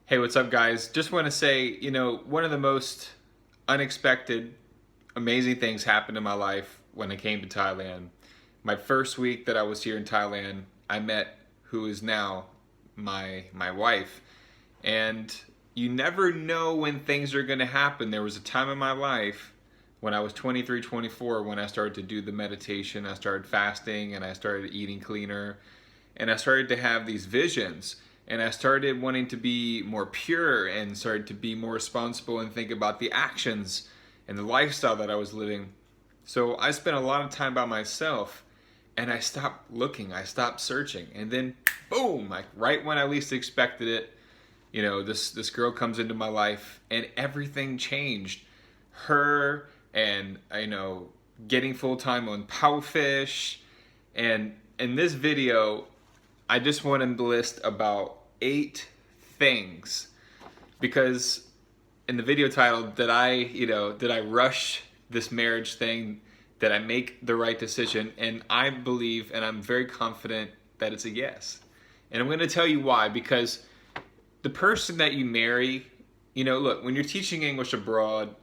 Hey, what's up, guys? Just want to say, one of the most unexpected, amazing things happened in my life when I came to Thailand. My first week that I was here in Thailand, I met who is now my wife. And you never know when things are going to happen. There was a time in my life when I was 23, 24, when I started to do the meditation, I started fasting, and I started eating cleaner, and I started to have these visions. And I started wanting to be more pure and started to be more responsible and think about the actions and the lifestyle that I was living. So I spent a lot of time by myself and I stopped looking, I stopped searching. And then boom, like right when I least expected it, this girl comes into my life and everything changed. Her and getting full time on Palfish. And in this video, I just wanted to list about 8 things, because in the video title, did I rush this marriage thing? Did I make the right decision? And I believe, and I'm very confident that it's a yes. And I'm going to tell you why, because the person that you marry, look, when you're teaching English abroad,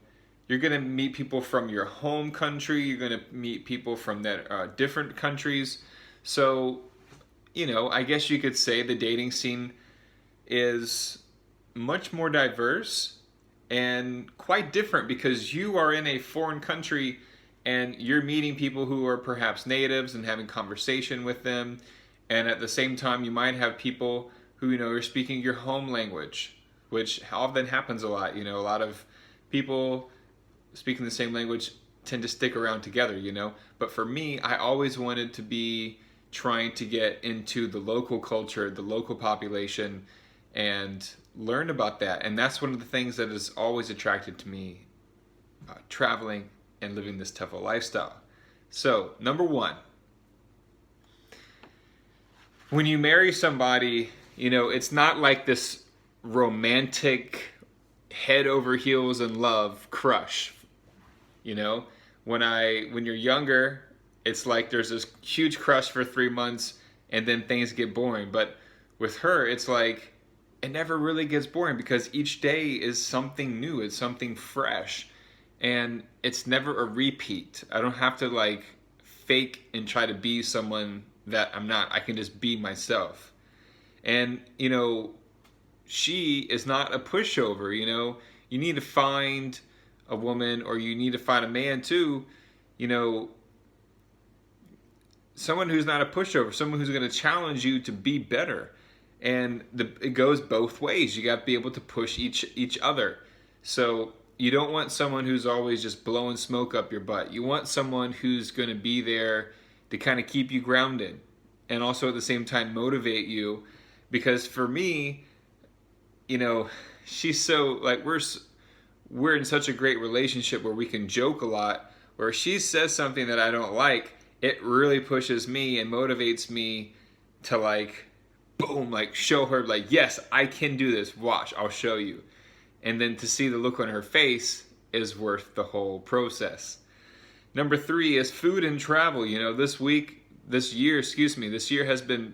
you're going to meet people from your home country, you're going to meet people from that different countries. So I guess you could say the dating scene is much more diverse and quite different, because you are in a foreign country and you're meeting people who are perhaps natives and having conversation with them. And at the same time, you might have people who, are speaking your home language, which often happens a lot. A lot of people speaking the same language tend to stick around together, But for me, I always wanted to be trying to get into the local culture, the local population, and learn about that. And that's one of the things that has always attracted to me, traveling and living this TEFL lifestyle. So, number 1, when you marry somebody, it's not like this romantic head over heels in love crush. When you're younger, it's like there's this huge crush for 3 months and then things get boring. But with her, it's like it never really gets boring, because each day is something new, it's something fresh, and it's never a repeat. I don't have to fake and try to be someone that I'm not. I can just be myself. And she is not a pushover. You need to find a woman, or you need to find a man too, someone who's not a pushover, someone who's going to challenge you to be better. And it goes both ways. You got to be able to push each other. So you don't want someone who's always just blowing smoke up your butt. You want someone who's going to be there to kind of keep you grounded, and also at the same time motivate you. Because for me, she's so we're in such a great relationship where we can joke a lot. Where if she says something that I don't like, it really pushes me and motivates me to boom, show her yes, I can do this. Watch, I'll show you. And then to see the look on her face is worth the whole process. Number 3 is food and travel. This year has been,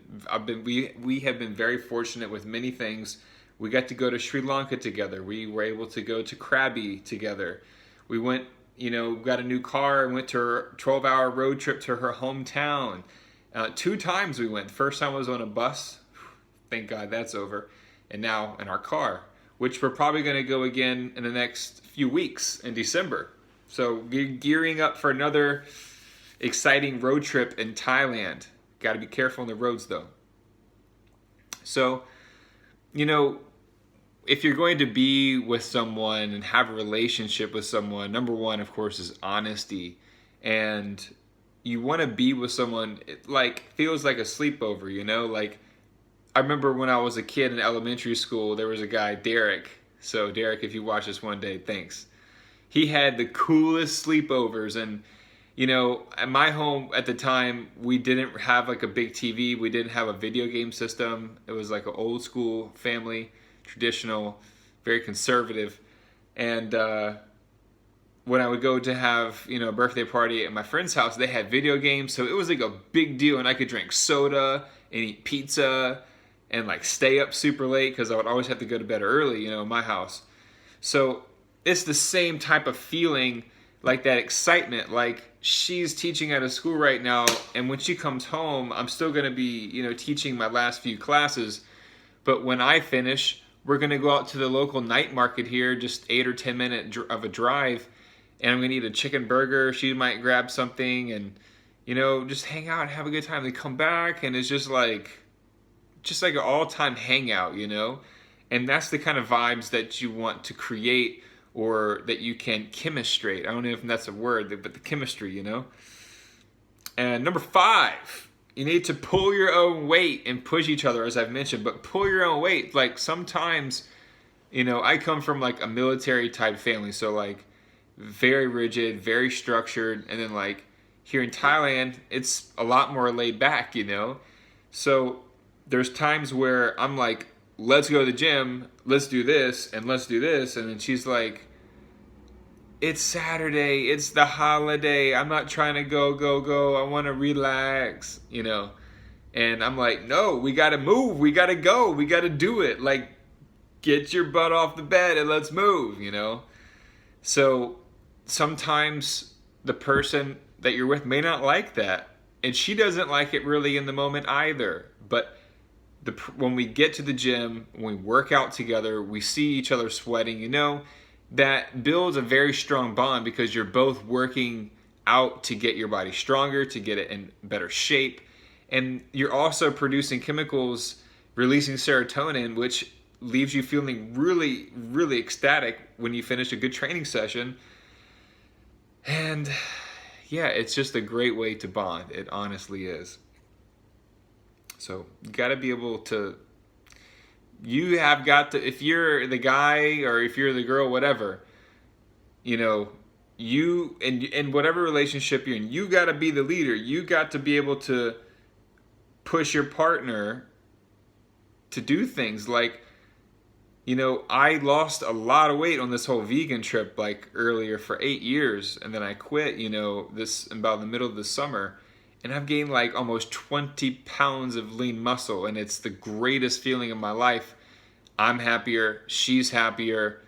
we have been very fortunate with many things. We got to go to Sri Lanka together. We were able to go to Krabi together. We went, got a new car and went to her 12-hour road trip to her hometown. 2 times we went. First time was on a bus. Thank God that's over. And now in our car, which we're probably going to go again in the next few weeks in December. So gearing up for another exciting road trip in Thailand. Got to be careful on the roads though. So, if you're going to be with someone and have a relationship with someone, number 1, of course, is honesty. And you want to be with someone, it feels like a sleepover, I remember when I was a kid in elementary school, there was a guy, Derek. So Derek, if you watch this one day, thanks. He had the coolest sleepovers. And, at my home at the time, we didn't have a big TV. We didn't have a video game system. It was an old school family, traditional, very conservative. And when I would go to have, a birthday party at my friend's house, they had video games. So it was a big deal. And I could drink soda and eat pizza and like stay up super late because I would always have to go to bed early, in my house. So it's the same type of feeling, like that excitement. Like she's teaching at a school right now, and when she comes home, I'm still going to be, teaching my last few classes. But when I finish, we're going to go out to the local night market here, just 8 or 10 minutes of a drive, and I'm going to eat a chicken burger. She might grab something and, just hang out and have a good time. They come back, and it's just like an all-time hangout, And that's the kind of vibes that you want to create, or that you can chemistrate. I don't know if that's a word, but the chemistry, And number 5, you need to pull your own weight and push each other, as I've mentioned. But pull your own weight. Like sometimes, I come from like a military type family, so like very rigid, very structured, and then like here in Thailand, it's a lot more laid back, So there's times where I'm like, let's go to the gym, let's do this, and let's do this. And then she's like, it's Saturday, it's the holiday, I'm not trying to go, I want to relax, And I'm like, no, we got to move, we got to go, we got to do it. Like, get your butt off the bed and let's move, So sometimes the person that you're with may not like that. And she doesn't like it really in the moment either. But when we get to the gym, when we work out together, we see each other sweating, that builds a very strong bond, because you're both working out to get your body stronger, to get it in better shape. And you're also producing chemicals, releasing serotonin, which leaves you feeling really, really ecstatic when you finish a good training session. And yeah, it's just a great way to bond. It honestly is. So you got to be able to, if you're the guy or if you're the girl, whatever, you, in whatever relationship you're in, you got to be the leader. You got to be able to push your partner to do things. Like, I lost a lot of weight on this whole vegan trip, like earlier, for 8 years. And then I quit, this about the middle of the summer. And I've gained like almost 20 pounds of lean muscle. And it's the greatest feeling in my life. I'm happier, she's happier.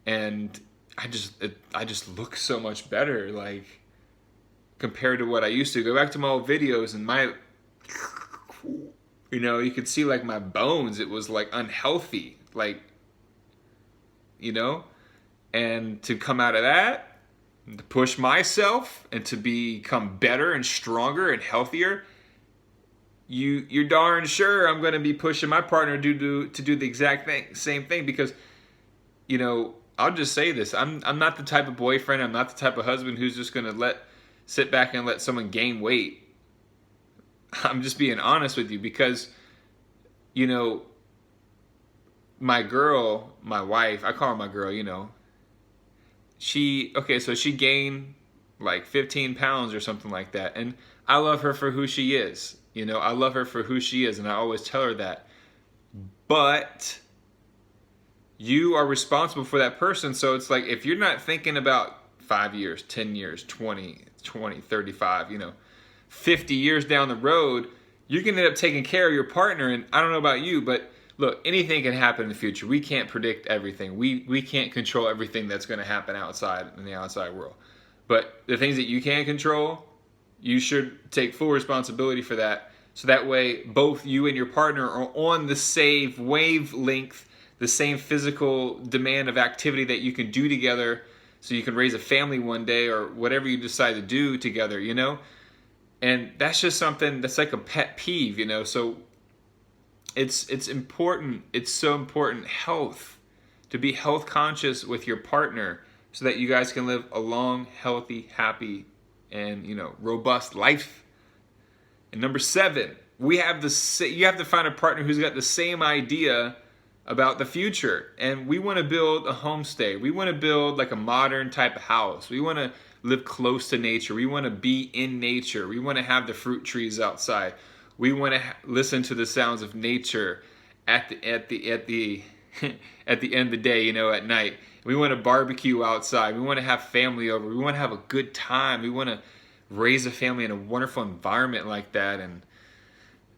And I just look so much better, like, compared to what I used to. Go back to my old videos and you could see like my bones. It was like unhealthy, like, and to come out of that, to push myself and to become better and stronger and healthier, you're darn sure I'm going to be pushing my partner to do the exact same thing, because, I'll just say this. I'm not the type of boyfriend, I'm not the type of husband who's just going to sit back and let someone gain weight. I'm just being honest with you, because, my girl, my wife, I call her my girl, she gained like 15 pounds or something like that. And I love her for who she is. I love her for who she is. And I always tell her that. But you are responsible for that person. So it's like, if you're not thinking about 5 years, 10 years, 20, 35, 50 years down the road, you can end up taking care of your partner. And I don't know about you, but look, anything can happen in the future. We can't predict everything. We can't control everything that's going to happen outside in the outside world. But the things that you can control, you should take full responsibility for that. So that way, both you and your partner are on the same wavelength, the same physical demand of activity that you can do together, so you can raise a family one day, or whatever you decide to do together, And that's just something that's like a pet peeve, So it's important. It's so important, to be health conscious with your partner, so that you guys can live a long, healthy, happy, and robust life. And number 7, you have to find a partner who's got the same idea about the future. And we want to build a homestay. We want to build like a modern type of house. We want to live close to nature. We want to be in nature. We want to have the fruit trees outside. We want to listen to the sounds of nature at the at the end of the day, at night. We want to barbecue outside. We want to have family over. We want to have a good time. We want to raise a family in a wonderful environment like that. And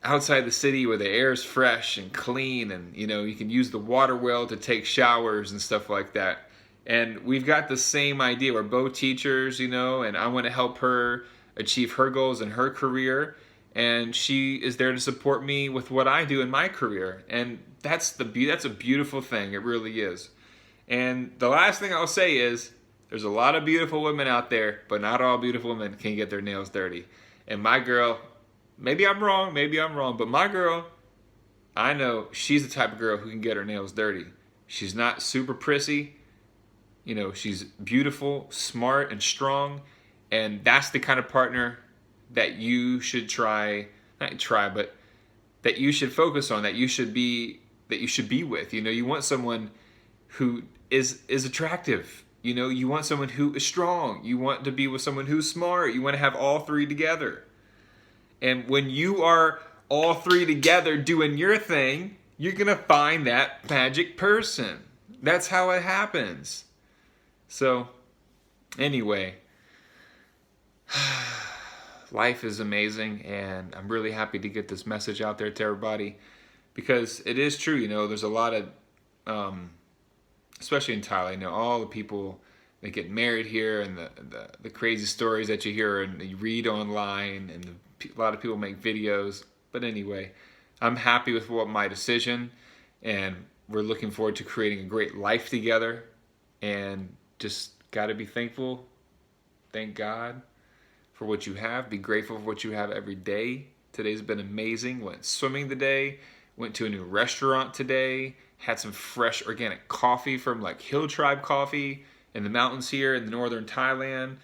outside the city where the air is fresh and clean, and you can use the water well to take showers and stuff like that. And we've got the same idea. We're both teachers, and I want to help her achieve her goals in her career, and she is there to support me with what I do in my career. And that's a beautiful thing. It really is. And the last thing I'll say is, there's a lot of beautiful women out there, but not all beautiful women can get their nails dirty. And my girl, maybe I'm wrong, but my girl, I know she's the type of girl who can get her nails dirty. She's not super prissy. She's beautiful, smart, and strong. And that's the kind of partner that you should but that you should focus on, that you should be with. You want someone who is attractive. You want someone who is strong. You want to be with someone who's smart. You want to have all three together. And when you are all three together doing your thing, you're going to find that magic person. That's how it happens. So, anyway, life is amazing, and I'm really happy to get this message out there to everybody, because it is true. There's a lot of especially in Thailand, all the people that get married here, and the crazy stories that you hear and you read online, and a lot of people make videos. But anyway, I'm happy with my decision, and we're looking forward to creating a great life together, and just got to be thankful. Thank God for what you have. Be grateful for what you have every day. Today's been amazing. Went swimming today. Went to a new restaurant today. Had some fresh organic coffee from Hill Tribe Coffee in the mountains here in the northern Thailand.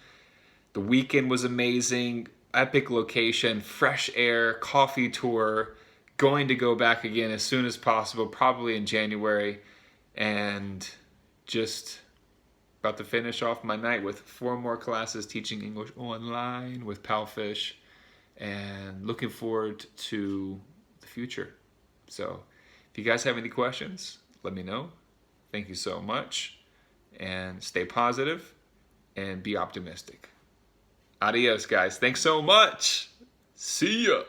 The weekend was amazing. Epic location, fresh air, coffee tour. Going to go back again as soon as possible, probably in January. And just about to finish off my night with 4 more classes teaching English online with Palfish. And looking forward to the future. So, if you guys have any questions, let me know. Thank you so much. And stay positive and be optimistic. Adios, guys. Thanks so much. See ya.